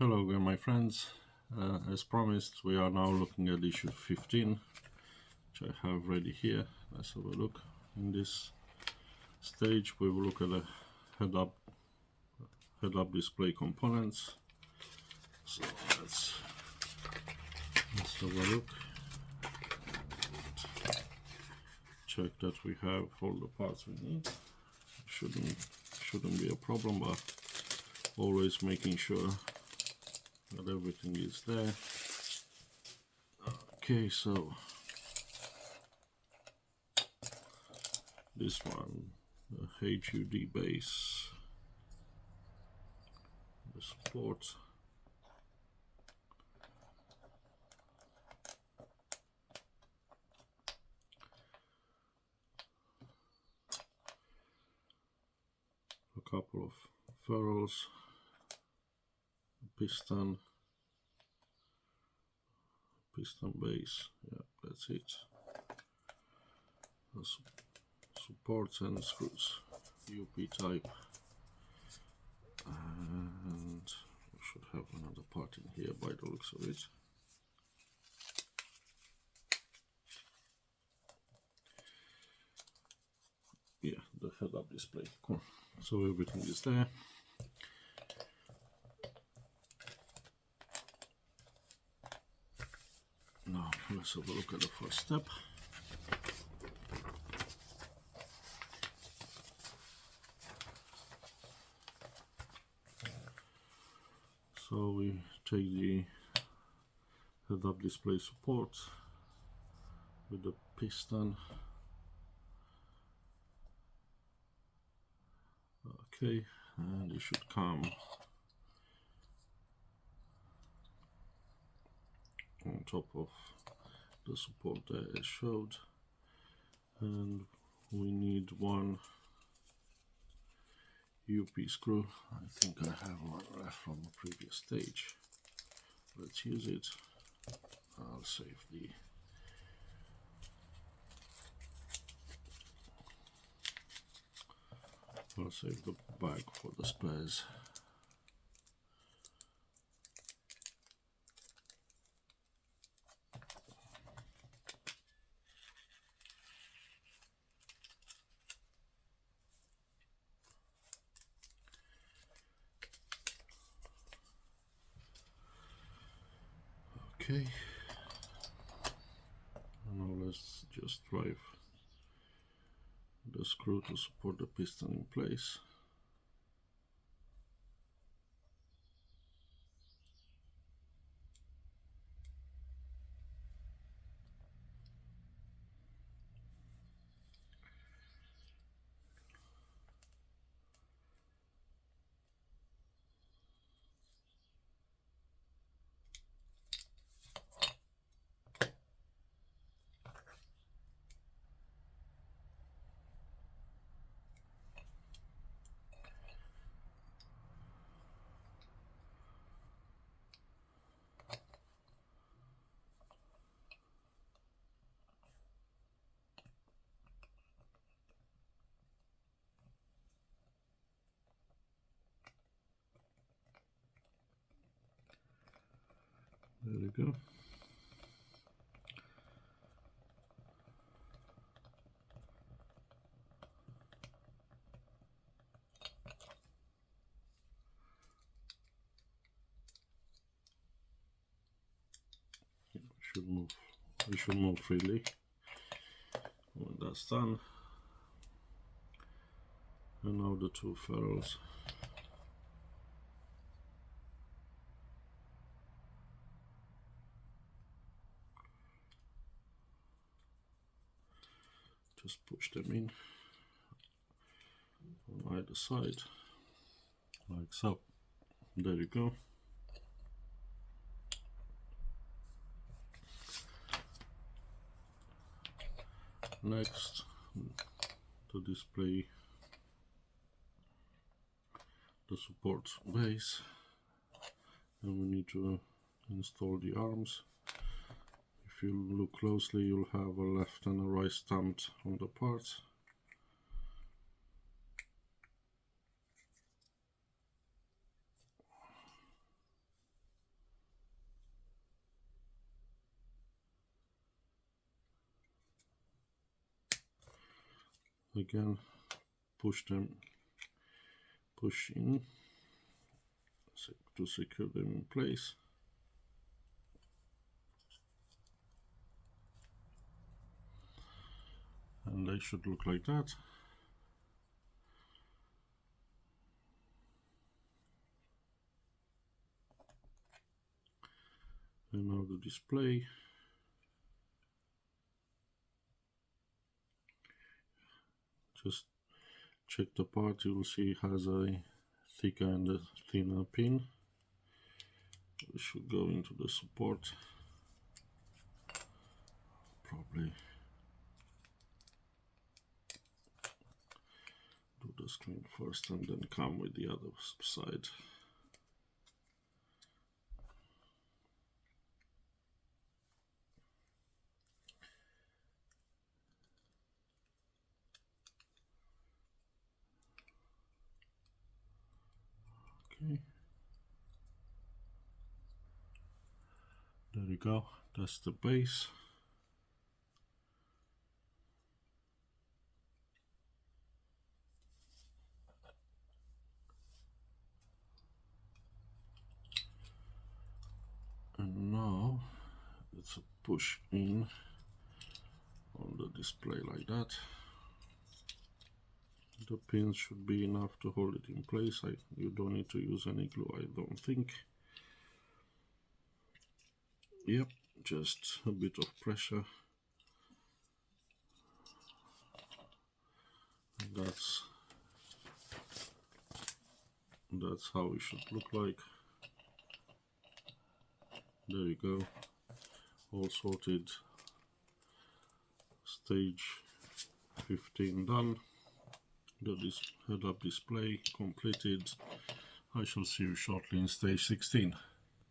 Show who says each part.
Speaker 1: Hello again, my friends. As promised, we are now looking at issue 15, which I have ready here. Let's have a look. In this stage, we will look at the head-up display components. So let's have a look. Check that we have all the parts we need. Shouldn't be a problem, but always making sure that everything is there. Okay, so this one, the HUD base, the support, a couple of ferrules, piston base, yeah, that's it. The supports and screws, UP type, and we should have another part in here by the looks of it. Yeah, the head-up display. Cool. So everything is there. Now let's have a look at the first step. So we take the head-up display support with the piston. Okay, and it should come on top of the support there as showed, and we need one UP screw. I think I have one left from the previous stage. Let's use it. I'll save the bag for the spares. Okay, and now let's just drive the screw to support the piston in place. There we go. We should move freely when that's done. And now the two ferrules. Just push them in on either side, like so. There you go. Next, to display the support base, and we need to install the arms. If you look closely, you'll have a left and a right stamped on the parts. again push in to secure them in place. And they should look like that. And now the display. Just check the part, you will see it has a thicker and a thinner pin. We should go into the support. Probably do the screen first and then come with the other side. Okay. There we go, that's the base. And now it's a push in on the display like that. The pins should be enough to hold it in place. You don't need to use any glue, I don't think. Yep, just a bit of pressure. That's how it should look like. There you go, all sorted. Stage 15 done. The head-up display completed. I shall see you shortly in stage 16.